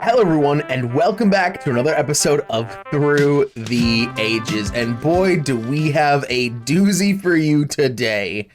Hello everyone, and welcome back to another episode of Through the Ages. And boy, do we have a doozy for you today.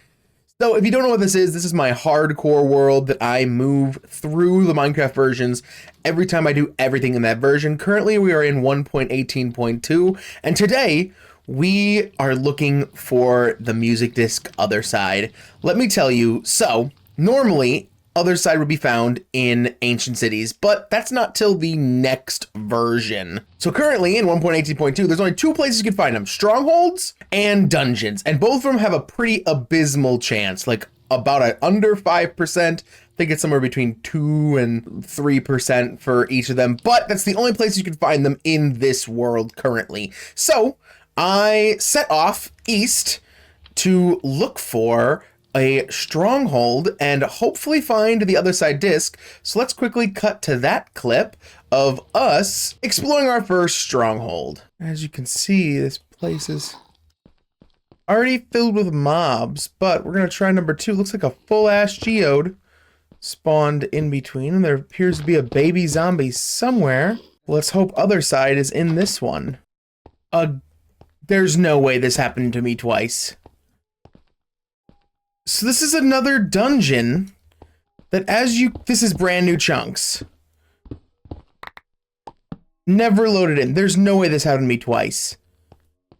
So if you don't know what this is my hardcore world that I move through the Minecraft versions every time I do everything in that version. Currently we are in 1.18.2, and today we are looking for the music disc Otherside. Let me tell you, so normally Otherside would be found in ancient cities, but that's not till the next version. So currently in 1.18.2, there's only two places you can find them: strongholds and dungeons, and both of them have a pretty abysmal chance, like about under 5%. I think it's somewhere between 2 and 3% for each of them, but that's the only place you can find them in this world currently. So I set off east to look for a stronghold and hopefully find the Otherside disc. So let's quickly cut to that clip of us exploring our first stronghold. As you can see, this place is already filled with mobs, but we're gonna try number 2. Looks like a full-ass geode spawned in between, and there appears to be a baby zombie somewhere. Let's hope Otherside is in this one. There's no way this happened to me twice. So this is another dungeon that this is brand new chunks. Never loaded in. There's no way this happened to me twice.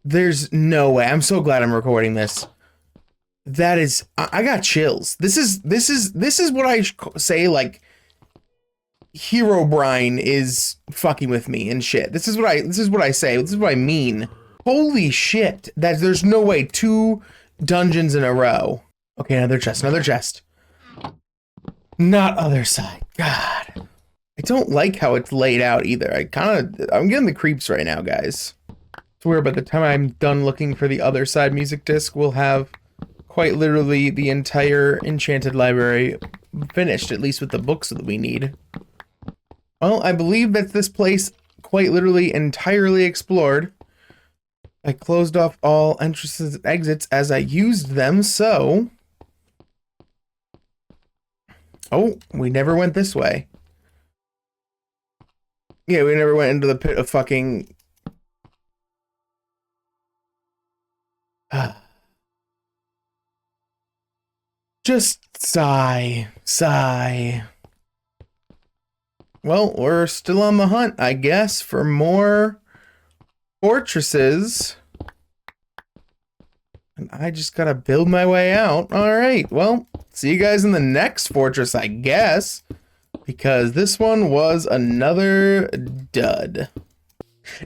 There's no way. I'm so glad I'm recording this. That is, I got chills. This is what I say, like, Herobrine is fucking with me and shit. This is what I say. This is what I mean. Holy shit. There's no way 2 dungeons in a row. Okay, another chest, Not Otherside. God. I don't like how it's laid out either. I'm getting the creeps right now, guys. I swear by the time I'm done looking for the Otherside music disc, we'll have quite literally the entire enchanted library finished, at least with the books that we need. Well, I believe that this place quite literally entirely explored. I closed off all entrances and exits as I used them, so... Oh, we never went this way. Yeah, we never went into the pit of fucking... Just sigh. Well, we're still on the hunt, I guess, for more fortresses. And I just gotta build my way out. Alright, well, see you guys in the next fortress, I guess. Because this one was another dud.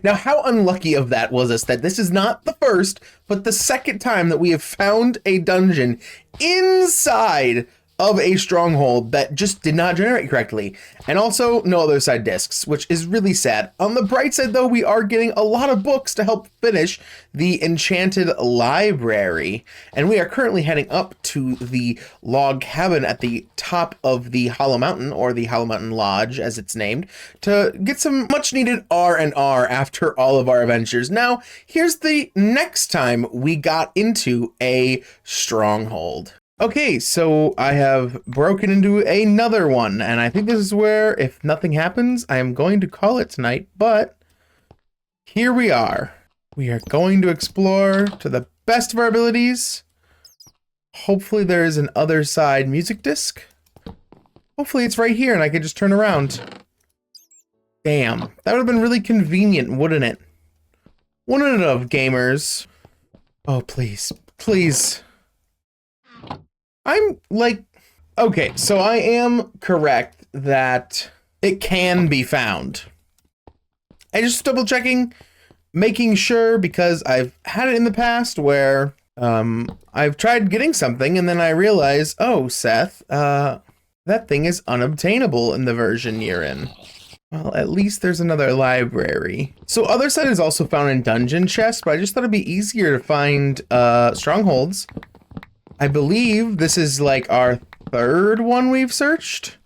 Now, how unlucky of that was us that this is not the first, but the second time that we have found a dungeon inside of a stronghold that just did not generate correctly. And also no Otherside discs, which is really sad. On the bright side though, we are getting a lot of books to help finish the enchanted library. And we are currently heading up to the log cabin at the top of the Hollow Mountain, or the Hollow Mountain Lodge as it's named, to get some much needed R&R after all of our adventures. Now, here's the next time we got into a stronghold. Okay, so I have broken into another one, and I think this is where, if nothing happens, I am going to call it tonight, but here we are. We are going to explore to the best of our abilities. Hopefully there is an Otherside music disc. Hopefully it's right here and I can just turn around. Damn, that would have been really convenient, wouldn't it? Wouldn't it have, gamers? Oh, please, please. I'm like, okay, so I am correct that it can be found. I just double checking, making sure, because I've had it in the past where I've tried getting something and then I realize, oh, Seth, that thing is unobtainable in the version you're in. Well, at least there's another library. So Otherside is also found in dungeon chests, but I just thought it'd be easier to find strongholds. I believe this is like our 3rd one we've searched,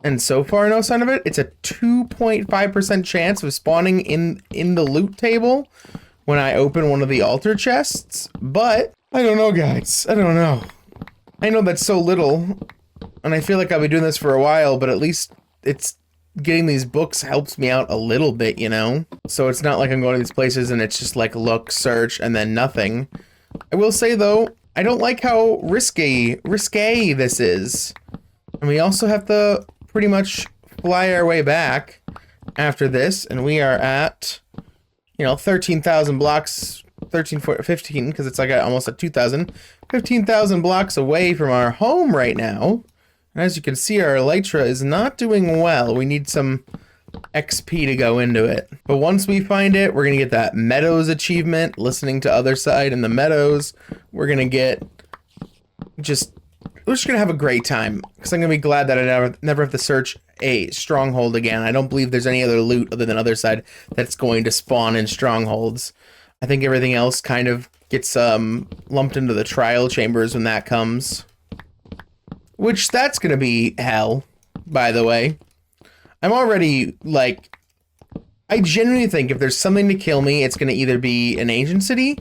and so far no sign of it. It's a 2.5% chance of spawning in the loot table when I open one of the altar chests, but I don't know, guys. I don't know. I know that's so little, and I feel like I'll be doing this for a while, but at least it's getting these books helps me out a little bit, you know? So it's not like I'm going to these places and it's just like look, search, and then nothing. I will say though, I don't like how risque this is. And we also have to pretty much fly our way back after this, and we are at, you know, 13,000 blocks, 15, because it's like almost at 2,000. 15,000 blocks away from our home right now. And as you can see, our elytra is not doing well. We need some XP to go into it. But once we find it, we're going to get that Meadows achievement, listening to Otherside in the Meadows. We're going to get we're just going to have a great time, because I'm going to be glad that I never have to search a stronghold again. I don't believe there's any other loot other than Otherside that's going to spawn in strongholds. I think everything else kind of gets lumped into the trial chambers when that comes. Which, that's gonna be hell, by the way. I'm already, like, I genuinely think if there's something to kill me, it's gonna either be an ancient city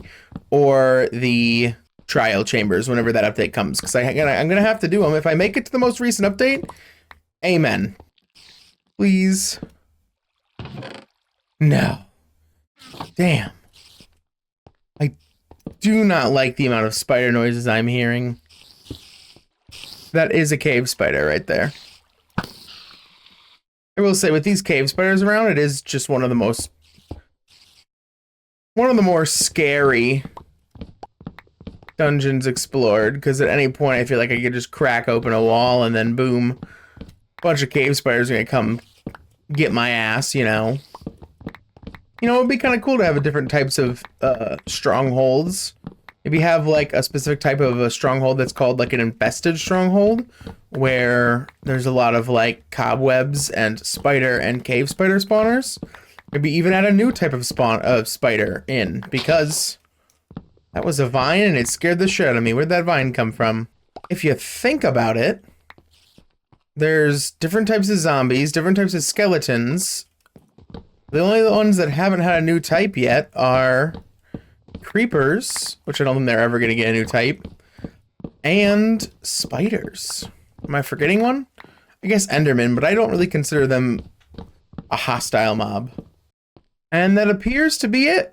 or the trial chambers whenever that update comes. Because I'm gonna have to do them. If I make it to the most recent update, amen. Please. No. Damn. I do not like the amount of spider noises I'm hearing. That is a cave spider right there. I will say, with these cave spiders around, it is just one of the more scary dungeons explored, because at any point I feel like I could just crack open a wall and then boom, a bunch of cave spiders are gonna come get my ass, you know. You know, it'd be kind of cool to have different types of strongholds. If you have like a specific type of a stronghold that's called like an infested stronghold, where there's a lot of like cobwebs and spider and cave spider spawners, maybe even add a new type of spider in, because that was a vine and it scared the shit out of me. Where'd that vine come from? If you think about it, there's different types of zombies, different types of skeletons. The only ones that haven't had a new type yet are creepers, which I don't think they're ever going to get a new type, and spiders. Am I forgetting one? I guess Enderman, but I don't really consider them a hostile mob. And that appears to be it.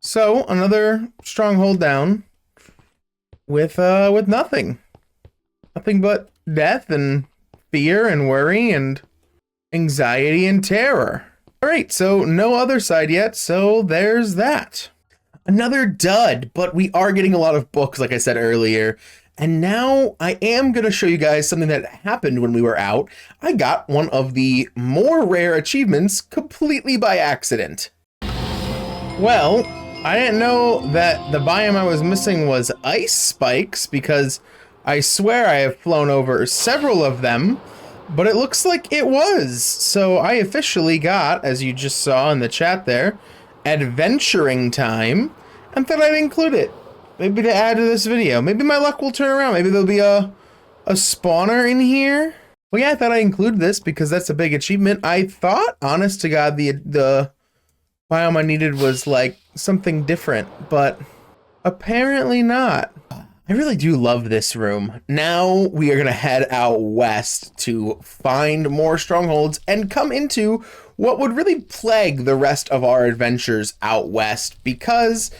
So, another stronghold down with nothing. Nothing but death and fear and worry and anxiety and terror. Alright, so no Otherside yet, so there's that. Another dud, but we are getting a lot of books, like I said earlier. And now I am going to show you guys something that happened when we were out. I got one of the more rare achievements completely by accident. Well, I didn't know that the biome I was missing was ice spikes, because I swear I have flown over several of them. But it looks like it was. So I officially got, as you just saw in the chat there, adventuring time, and thought I'd include it. Maybe to add to this video. Maybe my luck will turn around. Maybe there'll be a spawner in here. Well, yeah, I thought I'd include this because that's a big achievement. I thought, honest to God, the biome I needed was like something different, but apparently not. I really do love this room. Now we are going to head out west to find more strongholds and come into what would really plague the rest of our adventures out west, because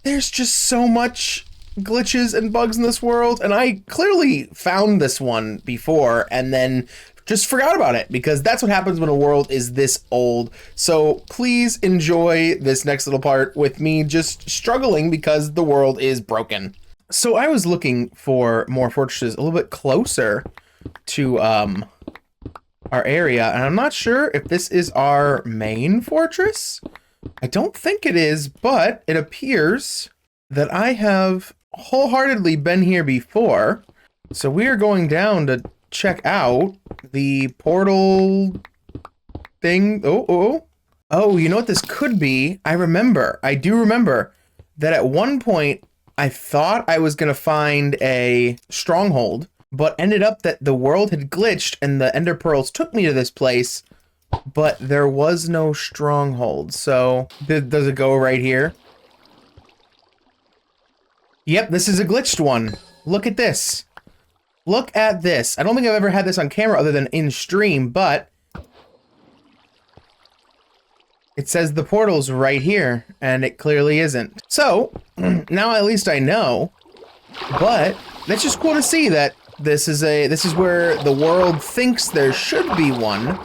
there's just so much glitches and bugs in this world, and I clearly found this one before and then just forgot about it, because that's what happens when a world is this old. So please enjoy this next little part with me just struggling because the world is broken. So I was looking for more fortresses a little bit closer to our area, and I'm not sure if this is our main fortress. I don't think it is, but it appears that I have wholeheartedly been here before. So we are going down to check out the portal thing. Oh, you know what this could be? I do remember that at one point I thought I was going to find a stronghold, but ended up that the world had glitched and the ender pearls took me to this place, but there was no stronghold. So does it go right here? Yep, this is a glitched one. Look at this. Look at this. I don't think I've ever had this on camera other than in stream, but it says the portal's right here, and it clearly isn't. So, now at least I know, but that's just cool to see that this is where the world thinks there should be one,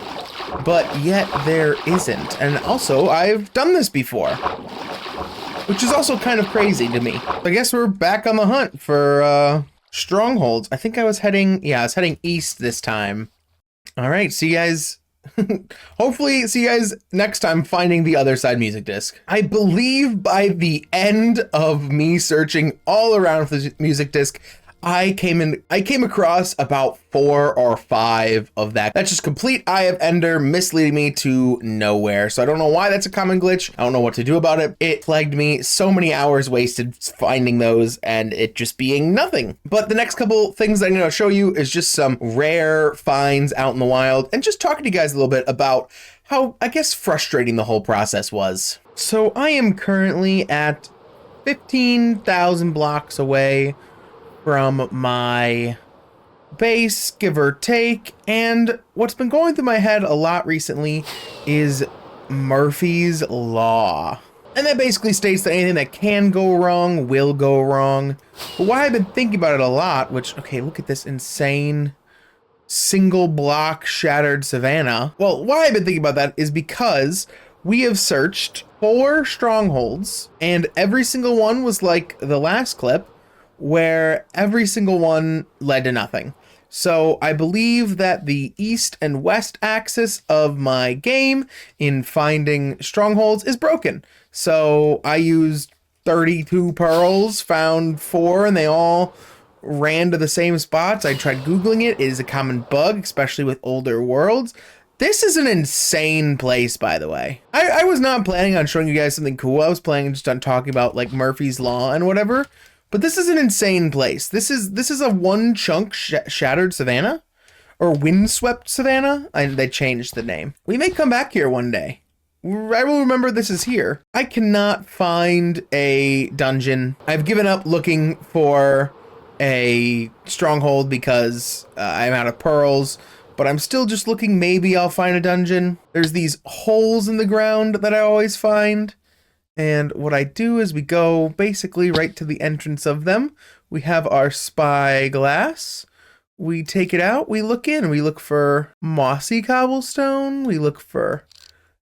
but yet there isn't. And also, I've done this before, which is also kind of crazy to me. I guess we're back on the hunt for strongholds. I think I was heading east this time. All right, see you guys. Hopefully see you guys next time finding the Otherside music disc. I believe by the end of me searching all around for the music disc, I came across about 4 or 5 of that. That's just complete Eye of Ender misleading me to nowhere. So I don't know why that's a common glitch. I don't know what to do about it. It plagued me. So many hours wasted finding those and it just being nothing. But the next couple things I'm going to show you is just some rare finds out in the wild and just talking to you guys a little bit about how, I guess, frustrating the whole process was. So I am currently at 15,000 blocks away from my base, give or take, and what's been going through my head a lot recently is Murphy's Law. And that basically states that anything that can go wrong will go wrong. But why I've been thinking about it a lot, which, okay, look at this insane single block shattered savanna. Well, why I've been thinking about that is because we have searched 4 strongholds, and every single one was like the last clip, where every single one led to nothing. So I believe that the east and west axis of my game in finding strongholds is broken. So I used 32 pearls, found 4, and they all ran to the same spots. I tried Googling it. It is a common bug, especially with older worlds. This is an insane place, by the way. I was not planning on showing you guys something cool. I was planning just on talking about like Murphy's Law and whatever. But this is an insane place. This is a one chunk shattered savanna, or windswept savanna. They changed the name. We may come back here one day. I will remember this is here. I cannot find a dungeon. I've given up looking for a stronghold because I'm out of pearls, but I'm still just looking. Maybe I'll find a dungeon. There's these holes in the ground that I always find. And what I do is we go basically right to the entrance of them. We have our spy glass. We take it out. We look in. We look for mossy cobblestone. We look for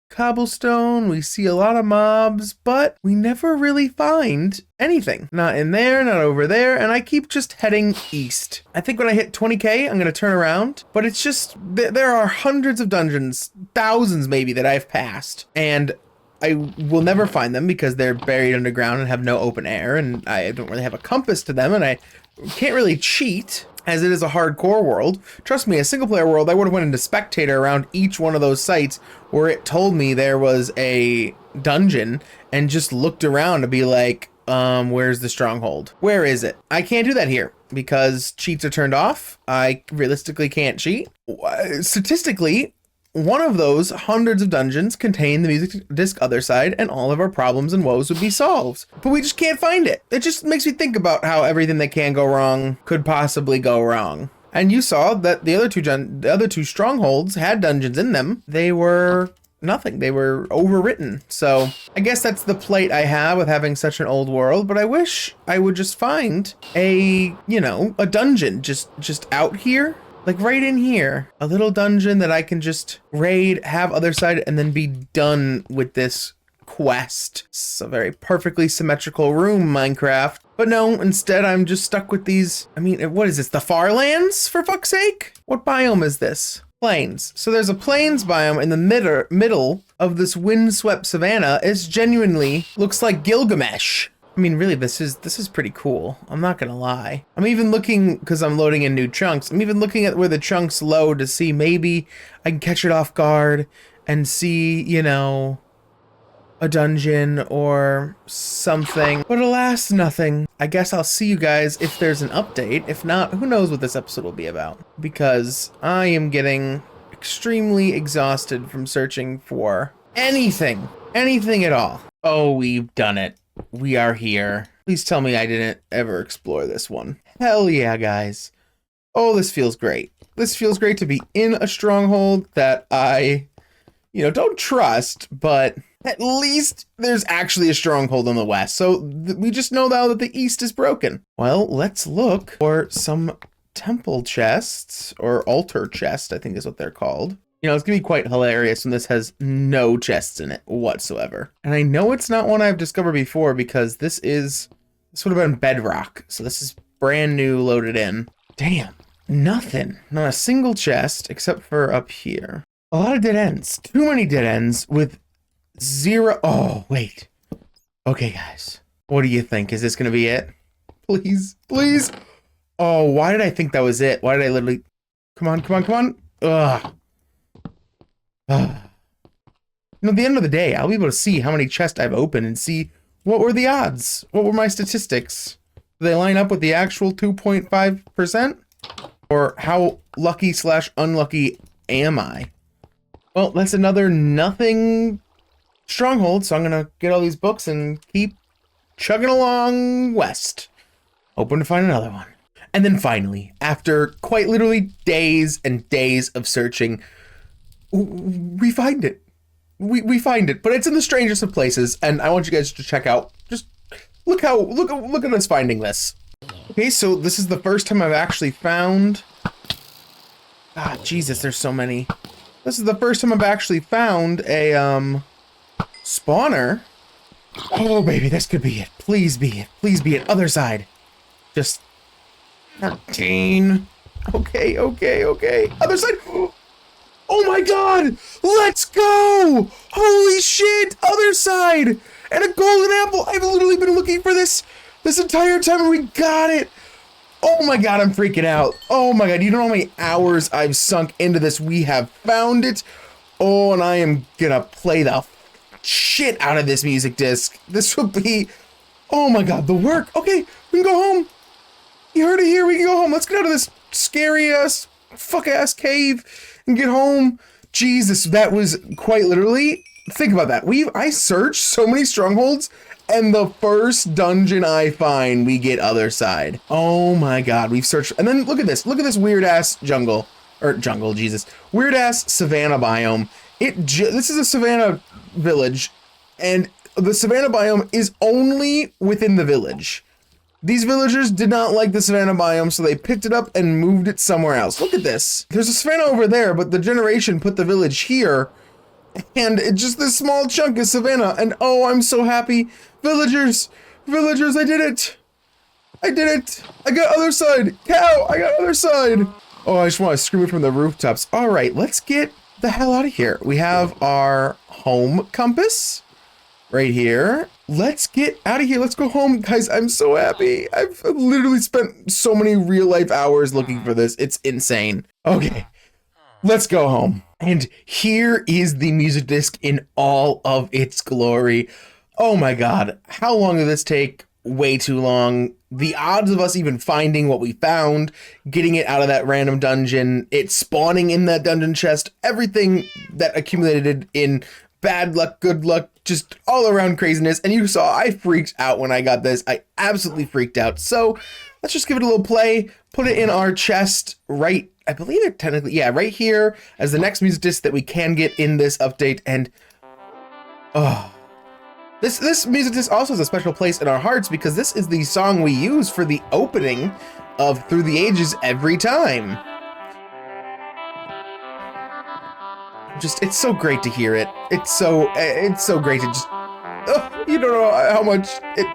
cobblestone. We see a lot of mobs, but we never really find anything. Not in there, not over there. And I keep just heading east. I think when I hit 20K, I'm going to turn around. But it's just, there are hundreds of dungeons, thousands maybe, that I've passed. And I will never find them because they're buried underground and have no open air, and I don't really have a compass to them, and I can't really cheat, as it is a hardcore world. Trust me, a single player world, I would have went into spectator around each one of those sites where it told me there was a dungeon and just looked around to be like, where's the stronghold? Where is it? I can't do that here because cheats are turned off. I realistically can't cheat. Statistically, one of those hundreds of dungeons contain the music disc Otherside, and all of our problems and woes would be solved. But we just can't find it. It just makes me think about how everything that can go wrong could possibly go wrong. And you saw that the other two strongholds had dungeons in them. They were nothing. They were overwritten. So I guess that's the plight I have with having such an old world, but I wish I would just find a dungeon just out here. Like right in here, a little dungeon that I can just raid, have Otherside, and then be done with this quest. It's a very perfectly symmetrical room, Minecraft. But no, instead I'm just stuck with these. I mean, what is this? The Farlands, for fuck's sake? What biome is this? Plains. So there's a plains biome in the middle of this windswept savanna. It genuinely looks like Gilgamesh. I mean, really, this is pretty cool. I'm not gonna lie. I'm even looking, because I'm loading in new chunks, I'm even looking at where the chunks load to see maybe I can catch it off guard and see, a dungeon or something. But alas, nothing. I guess I'll see you guys if there's an update. If not, who knows what this episode will be about. Because I am getting extremely exhausted from searching for anything at all. Oh, we've done it. We are here. Please tell me I didn't ever explore this one. Hell yeah, guys. Oh, this feels great. This feels great to be in a stronghold that I, don't trust, but at least there's actually a stronghold on the west. So we just know now that the east is broken. Well, let's look for some temple chests, or altar chest, I think is what they're called. It's gonna be quite hilarious when this has no chests in it whatsoever. And I know it's not one I've discovered before because this would have been bedrock. So this is brand new, loaded in. Damn, nothing. Not a single chest except for up here. A lot of dead ends. Too many dead ends with zero. Oh, wait. Okay, guys. What do you think? Is this gonna be it? Please, please. Oh, why did I think that was it? Why did I literally... Come on, come on, come on. Ugh. At the end of the day, I'll be able to see how many chests I've opened and see what were the odds. What were my statistics? Do they line up with the actual 2.5%? Or how lucky / unlucky am I? Well, that's another nothing stronghold, so I'm gonna get all these books and keep chugging along west. Hoping to find another one. And then finally, after quite literally days and days of searching, we find it. We find it, but it's in the strangest of places, and I want you guys to check out. Just look at us finding this. Okay, so this is the first time I've actually found. Ah, Jesus, there's so many. This is the first time I've actually found a spawner. Oh baby, this could be it. Please be it. Please be it. Otherside. Just 13. Okay. Otherside. Oh my god! Let's go! Holy shit! Otherside! And a golden apple! I've literally been looking for this entire time and we got it! Oh my god, I'm freaking out. Oh my god, you don't know how many hours I've sunk into this. We have found it. Oh, and I am gonna play the shit out of this music disc. This will be... Oh my god, the work. Okay, we can go home. You heard it here, we can go home. Let's get out of this scary ass, fuck ass cave and get home. Jesus, that was quite literally, think about that. I searched so many strongholds and the first dungeon I find, we get Otherside. Oh my god, we've searched, and then look at this weird ass jungle, Jesus, weird ass savanna biome. This is a savanna village, and the savanna biome is only within the village. These villagers did not like the savanna biome, so they picked it up and moved it somewhere else. Look at this. There's a savanna over there, but the generation put the village here, and it's just this small chunk is savanna, and oh, I'm so happy. Villagers, I did it. I got Otherside. Cow, I got Otherside. Oh, I just want to scream it from the rooftops. All right, let's get the hell out of here. We have our home compass right here. Let's get out of here. Let's go home, guys. I'm so happy. I've literally spent so many real life hours looking for this. It's insane. Okay, let's go home. And here is the music disc in all of its glory. Oh my god, how long did this take? Way too long. The odds of us even finding what we found, getting it out of that random dungeon, it spawning in that dungeon chest, everything that accumulated in bad luck, good luck, just all around craziness. And you saw I freaked out when I got this. I absolutely freaked out. So let's just give it a little play, put it in our chest right, I believe it technically, yeah, right here as the next music disc that we can get in this update. And oh, this music disc also has a special place in our hearts because this is the song we use for the opening of Through the Ages every time. It's so great to hear it. It's so great to just, you don't know how much it,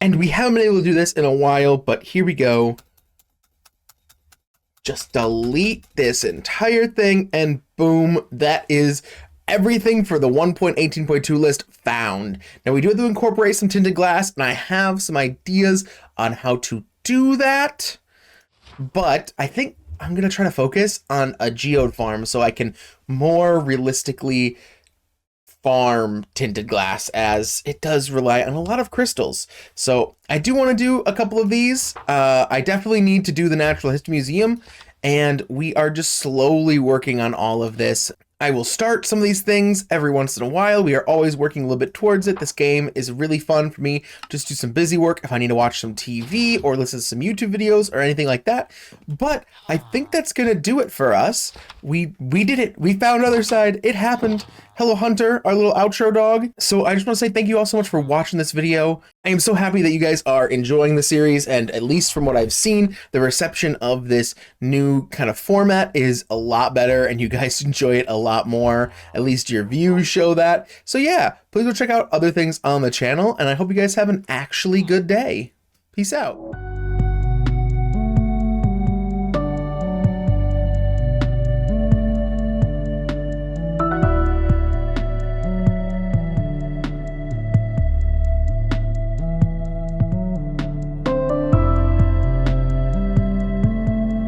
And we haven't been able to do this in a while, but here we go. Just delete this entire thing and boom, that is everything for the 1.18.2 list found. Now we do have to incorporate some tinted glass, and I have some ideas on how to do that, but I think I'm gonna try to focus on a geode farm so I can more realistically farm tinted glass, as it does rely on a lot of crystals. So I do want to do a couple of these. I definitely need to do the Natural History Museum, and we are just slowly working on all of this. I will start some of these things every once in a while. We are always working a little bit towards it. This game is really fun for me. Just do some busy work if I need to watch some TV or listen to some YouTube videos or anything like that. But I think that's gonna do it for us. We did it. We found Otherside. It happened. Hello Hunter, our little outro dog. So I just want to say thank you all so much for watching this video. I am so happy that you guys are enjoying the series, and at least from what I've seen, the reception of this new kind of format is a lot better and you guys enjoy it a lot more. At least your views show that. So yeah, please go check out other things on the channel, and I hope you guys have an actually good day. Peace out.